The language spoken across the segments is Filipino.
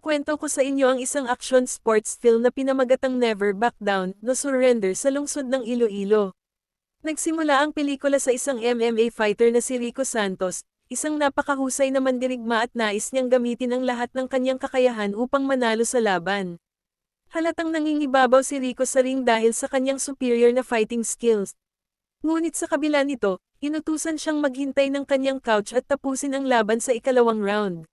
Ikukwento ko sa inyo ang isang action sports film na pinamagatang Never Back Down, No Surrender sa lungsod ng Iloilo. Nagsimula ang pelikula sa isang MMA fighter na si Rico Santos, isang napakahusay na mandirigma at nais niyang gamitin ang lahat ng kanyang kakayahan upang manalo sa laban. Halatang nangingibabaw si Rico sa ring dahil sa kanyang superior na fighting skills. Ngunit sa kabila nito, inutusan siyang maghintay ng kanyang couch at tapusin ang laban sa ikalawang round.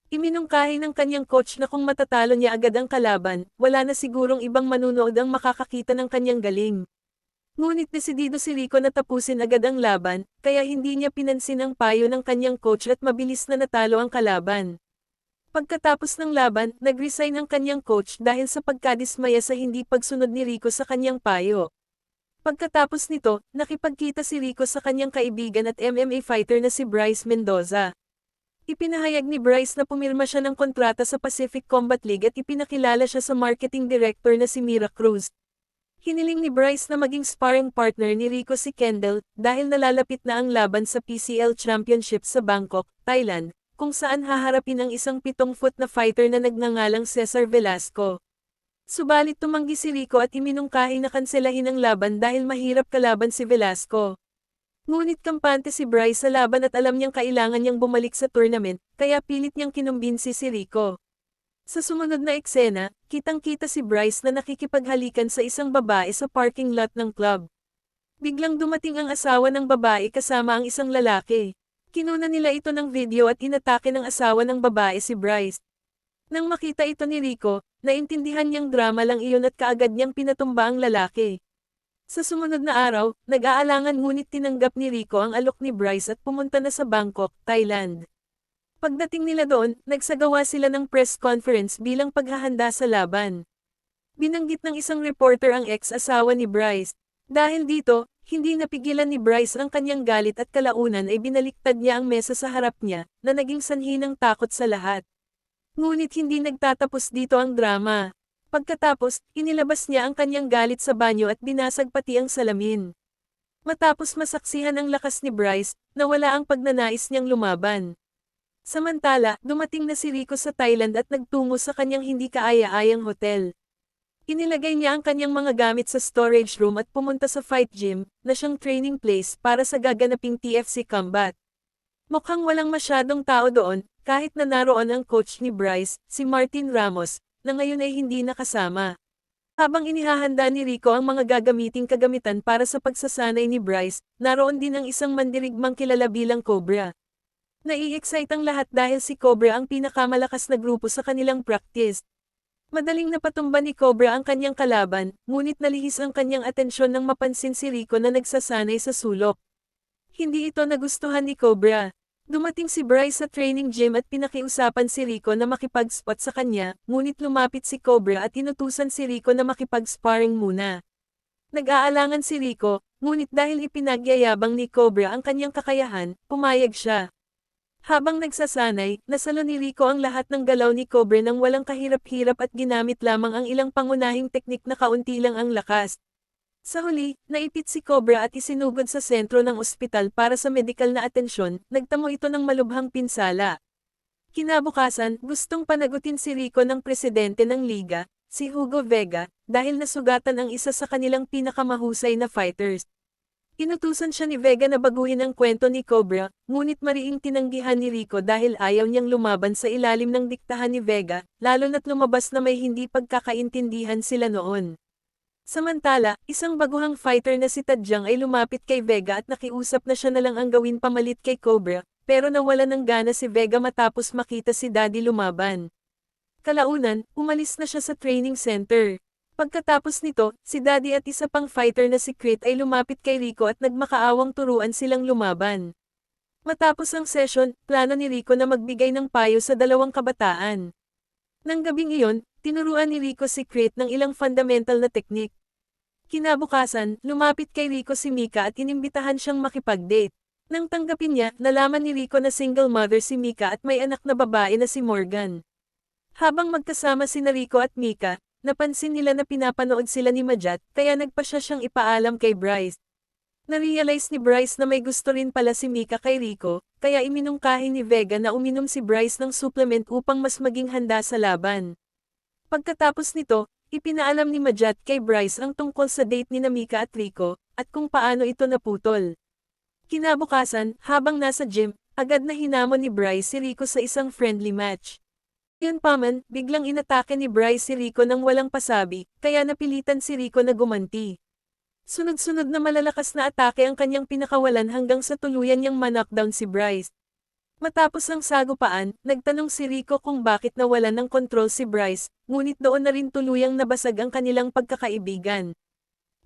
Iminungkahi ng kanyang coach na kung matatalo niya agad ang kalaban, wala na sigurong ibang manunood ang makakakita ng kanyang galing. Ngunit desidido si Rico na tapusin agad ang laban, kaya hindi niya pinansin ang payo ng kanyang coach at mabilis na natalo ang kalaban. Pagkatapos ng laban, nag-resign ang kanyang coach dahil sa pagkadismaya sa hindi pagsunod ni Rico sa kanyang payo. Pagkatapos nito, nakipagkita si Rico sa kanyang kaibigan at MMA fighter na si Bryce Mendoza. Ipinahayag ni Bryce na pumirma siya ng kontrata sa Pacific Combat League at ipinakilala siya sa marketing director na si Mira Cruz. Hiniling ni Bryce na maging sparring partner ni Rico si Kendall dahil nalalapit na ang laban sa PCL Championship sa Bangkok, Thailand, kung saan haharapin ang isang 7-foot na fighter na nagngangalang Cesar Velasco. Subalit tumanggi si Rico at iminungkahi na kanselahin ang laban dahil mahirap kalaban si Velasco. Ngunit kampante si Bryce sa laban at alam niyang kailangan niyang bumalik sa tournament, kaya pilit niyang kinumbinsi si Rico. Sa sumunod na eksena, kitang-kita si Bryce na nakikipaghalikan sa isang babae sa parking lot ng club. Biglang dumating ang asawa ng babae kasama ang isang lalaki. Kinuna nila ito ng video at inatake ng asawa ng babae si Bryce. Nang makita ito ni Rico, naintindihan niyang drama lang iyon at kaagad niyang pinatumba ang lalaki. Sa sumunod na araw, nag-aalangan ngunit tinanggap ni Rico ang alok ni Bryce at pumunta na sa Bangkok, Thailand. Pagdating nila doon, nagsagawa sila ng press conference bilang paghahanda sa laban. Binanggit ng isang reporter ang ex-asawa ni Bryce. Dahil dito, hindi napigilan ni Bryce ang kanyang galit at kalaunan ay binaliktad niya ang mesa sa harap niya, na naging sanhi ng takot sa lahat. Ngunit hindi nagtatapos dito ang drama. Pagkatapos, inilabas niya ang kanyang galit sa banyo at binasag pati ang salamin. Matapos masaksihan ang lakas ni Bryce, nawala ang pagnanais niyang lumaban. Samantala, dumating na si Rico sa Thailand at nagtungo sa kanyang hindi kaaya-ayang hotel. Inilagay niya ang kanyang mga gamit sa storage room at pumunta sa fight gym, na siyang training place para sa gaganaping TFC combat. Mukhang walang masyadong tao doon, kahit na naroon ang coach ni Bryce, si Martin Ramos, na ngayon ay hindi nakasama. Habang inihahanda ni Rico ang mga gagamiting kagamitan para sa pagsasanay ni Bryce, naroon din ang isang mandirigmang kilala bilang Cobra. Nai-excite ang lahat dahil si Cobra ang pinakamalakas na grupo sa kanilang practice. Madaling napatumba ni Cobra ang kanyang kalaban, ngunit nalihis ang kanyang atensyon nang mapansin si Rico na nagsasanay sa sulok. Hindi ito nagustuhan ni Cobra. Dumating si Bryce sa training gym at pinakiusapan si Rico na makipag-spot sa kanya, ngunit lumapit si Cobra at inutusan si Rico na makipag-sparring muna. Nag-aalangan si Rico, ngunit dahil ipinagyayabang ni Cobra ang kanyang kakayahan, pumayag siya. Habang nagsasanay, nasalo ni Rico ang lahat ng galaw ni Cobra nang walang kahirap-hirap at ginamit lamang ang ilang pangunahing teknik na kaunti lang ang lakas. Sa huli, naipit si Cobra at isinugod sa sentro ng ospital para sa medikal na atensyon, nagtamo ito ng malubhang pinsala. Kinabukasan, gustong panagutin si Rico ng presidente ng liga, si Hugo Vega, dahil nasugatan ang isa sa kanilang pinakamahusay na fighters. Inutusan siya ni Vega na baguhin ang kwento ni Cobra, ngunit mariing tinanggihan ni Rico dahil ayaw niyang lumaban sa ilalim ng diktahan ni Vega, lalo na't lumabas na may hindi pagkakaintindihan sila noon. Samantala, isang baguhang fighter na si Tadjang ay lumapit kay Vega at nakiusap na siya na lang ang gawin pamalit kay Cobra, pero nawala ng gana si Vega matapos makita si Daddy lumaban. Kalaunan, umalis na siya sa training center. Pagkatapos nito, si Daddy at isa pang fighter na si Crit ay lumapit kay Rico at nagmakaawang turuan silang lumaban. Matapos ang session, plano ni Rico na magbigay ng payo sa dalawang kabataan. Nang gabing iyon, tinuruan ni Rico si Crit ng ilang fundamental na teknik. Kinabukasan, lumapit kay Rico si Mika at inimbitahan siyang makipag-date. Nang tanggapin niya, nalaman ni Rico na single mother si Mika at may anak na babae na si Morgan. Habang magkasama sina Rico at Mika, napansin nila na pinapanood sila ni Majat, kaya nagpasya siyang ipaalam kay Bryce. Narealize ni Bryce na may gusto rin pala si Mika kay Rico, kaya iminungkahi ni Vega na uminom si Bryce ng supplement upang mas maging handa sa laban. Pagkatapos nito, ipinaalam ni Majat kay Bryce ang tungkol sa date ni Mika at Rico, at kung paano ito naputol. Kinabukasan, habang nasa gym, agad na hinamon ni Bryce si Rico sa isang friendly match. Gayunpaman, biglang inatake ni Bryce si Rico nang walang pasabi, kaya napilitan si Rico na gumanti. Sunod-sunod na malalakas na atake ang kanyang pinakawalan hanggang sa tuluyan niyang ma-knockdown si Bryce. Matapos ang sagupaan, nagtanong si Rico kung bakit nawalan ng kontrol si Bryce, ngunit doon na rin tuluyang nabasag ang kanilang pagkakaibigan.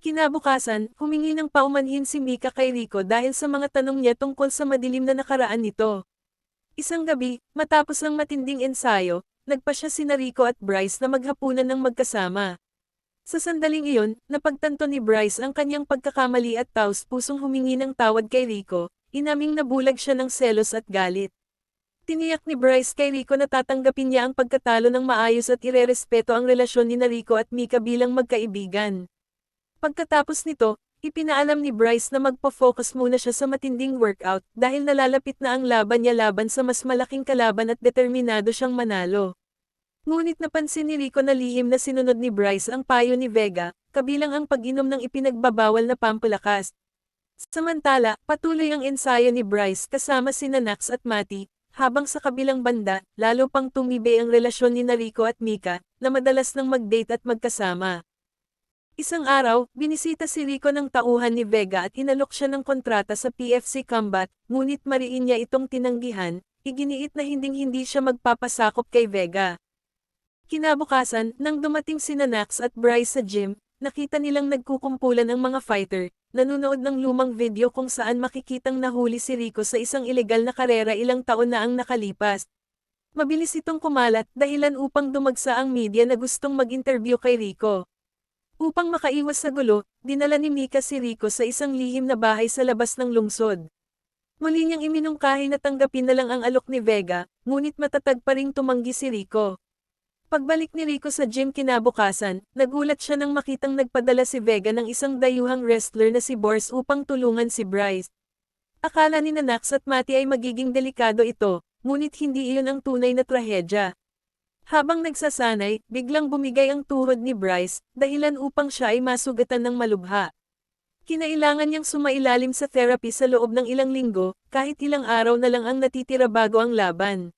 Kinabukasan, humingi ng paumanhin si Mika kay Rico dahil sa mga tanong niya tungkol sa madilim na nakaraan nito. Isang gabi, matapos ang matinding ensayo, nagpasya sina Rico at Bryce na maghapunan ng magkasama. Sa sandaling iyon, napagtanto ni Bryce ang kanyang pagkakamali at taos-pusong humingi ng tawad kay Rico, inaming nabulag siya ng selos at galit. Tiniyak ni Bryce kay Rico na tatanggapin niya ang pagkatalo ng maayos at irerespeto ang relasyon ni Rico at Mika bilang magkaibigan. Pagkatapos nito, ipinaalam ni Bryce na magpo-focus muna siya sa matinding workout dahil nalalapit na ang laban niya laban sa mas malaking kalaban at determinado siyang manalo. Ngunit napansin ni Rico na lihim na sinunod ni Bryce ang payo ni Vega, kabilang ang pag-inom ng ipinagbabawal na pampalakas. Samantala, patuloy ang ensayo ni Bryce kasama sina Nax at Mati, habang sa kabilang banda, lalo pang tumibay ang relasyon ni Rico at Mika, na madalas nang mag-date at magkasama. Isang araw, binisita si Rico ng tauhan ni Vega at inalok siya ng kontrata sa PFC Combat, ngunit mariin niya itong tinanggihan, iginiit na hinding-hindi siya magpapasakop kay Vega. Kinabukasan, nang dumating sina Nax at Bryce sa gym, nakita nilang nagkukumpulan ang mga fighter, nanonood ng lumang video kung saan makikitang nahuli si Rico sa isang ilegal na karera ilang taon na ang nakalipas. Mabilis itong kumalat dahilan upang dumagsa ang media na gustong mag-interview kay Rico. Upang makaiwas sa gulo, dinala ni Mika si Rico sa isang lihim na bahay sa labas ng lungsod. Muli niyang iminungkahi na tanggapin na lang ang alok ni Vega, ngunit matatag pa ring tumanggi si Rico. Pagbalik ni Rico sa gym kinabukasan, nagulat siya nang makitang nagpadala si Vega ng isang dayuhang wrestler na si Bors upang tulungan si Bryce. Akala ni Nax at Mati ay magiging delikado ito, ngunit hindi iyon ang tunay na trahedya. Habang nagsasanay, biglang bumigay ang tuhod ni Bryce, dahilan upang siya ay masugatan ng malubha. Kinailangan niyang sumailalim sa therapy sa loob ng ilang linggo, kahit ilang araw na lang ang natitira bago ang laban.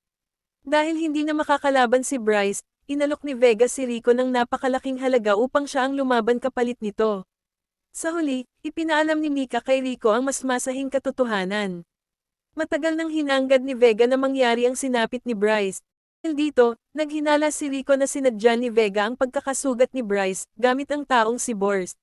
Dahil hindi na makakalaban si Bryce, inalok ni Vega si Rico ng napakalaking halaga upang siya ang lumaban kapalit nito. Sa huli, ipinaalam ni Mika kay Rico ang mas masahing katotohanan. Matagal nang hinanggad ni Vega na mangyari ang sinapit ni Bryce. Dahil dito, naghinala si Rico na sinadya ni Vega ang pagkakasugat ni Bryce, gamit ang taong si Bors.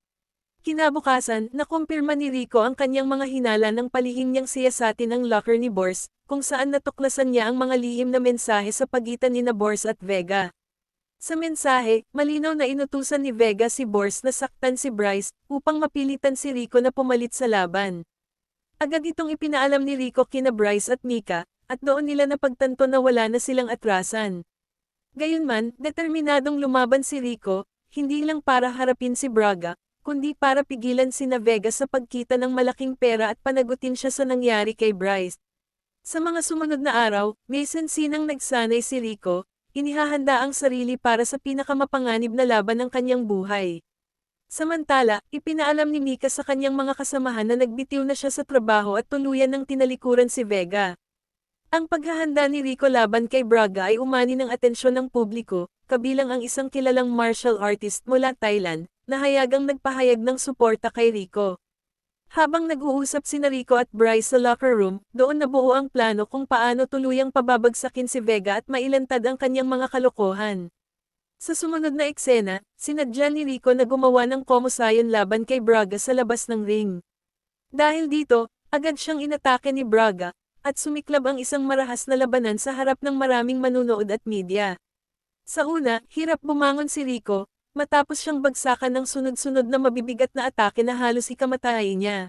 Kinabukasan, nakumpirma ni Rico ang kanyang mga hinala nang palihim niyang siyasatin ang locker ni Bors, kung saan natuklasan niya ang mga lihim na mensahe sa pagitan ni Bors at Vega. Sa mensahe, malinaw na inutusan ni Vega si Bors na saktan si Bryce, upang mapilitan si Rico na pumalit sa laban. Agad itong ipinaalam ni Rico kina Bryce at Mika, at doon nila napagtanto na wala na silang atrasan. Gayunman, determinadong lumaban si Rico, hindi lang para harapin si Braga, kundi para pigilan sina Vega sa pagkita ng malaking pera at panagutin siya sa nangyari kay Bryce. Sa mga sumunod na araw, may sensinang nagsanay si Rico, inihahanda ang sarili para sa pinakamapanganib na laban ng kanyang buhay. Samantala, ipinaalam ni Mika sa kanyang mga kasamahan na nagbitiw na siya sa trabaho at tuluyan ng tinalikuran si Vega. Ang paghahanda ni Rico laban kay Braga ay umani ng atensyon ng publiko, kabilang ang isang kilalang martial artist mula Thailand, na hayagang nagpahayag ng suporta kay Rico. Habang nag-uusap sina Rico at Bryce sa locker room, doon nabuo ang plano kung paano tuluyang pababagsakin si Vega at mailantad ang kanyang mga kalokohan. Sa sumunod na eksena, sinadya ni Rico na gumawa ng komosayon laban kay Braga sa labas ng ring. Dahil dito, agad siyang inatake ni Braga, at sumiklab ang isang marahas na labanan sa harap ng maraming manunood at media. Sa una, hirap bumangon si Rico, matapos siyang bagsakan ng sunod-sunod na mabibigat na atake na halos ikamatay niya.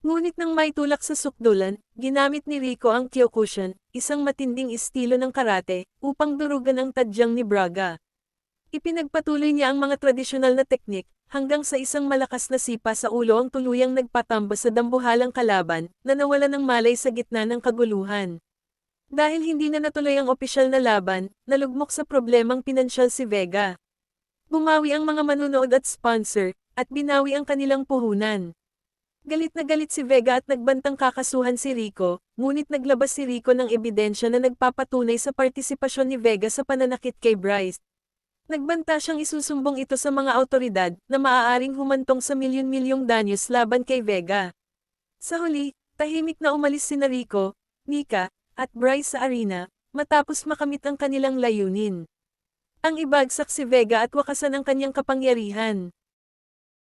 Ngunit nang maitulak sa sukdulan, ginamit ni Rico ang Kyokushin, isang matinding estilo ng karate, upang durugan ang tadyang ni Braga. Ipinagpatuloy niya ang mga tradisyonal na teknik, hanggang sa isang malakas na sipa sa ulo ang tuluyang nagpatambo sa dambuhalang kalaban, na nawala ng malay sa gitna ng kaguluhan. Dahil hindi na natuloy ang opisyal na laban, nalugmok sa problemang pinansyal si Vega. Bumawi ang mga manunood at sponsor, at binawi ang kanilang puhunan. Galit na galit si Vega at nagbantang kakasuhan si Rico, ngunit naglabas si Rico ng ebidensya na nagpapatunay sa partisipasyon ni Vega sa pananakit kay Bryce. Nagbanta siyang isusumbong ito sa mga awtoridad na maaaring humantong sa milyon-milyong danyos laban kay Vega. Sa huli, tahimik na umalis sina Rico, Mika, at Bryce sa arena, matapos makamit ang kanilang layunin. Ang ibagsak si Vega at wakasan ang kanyang kapangyarihan.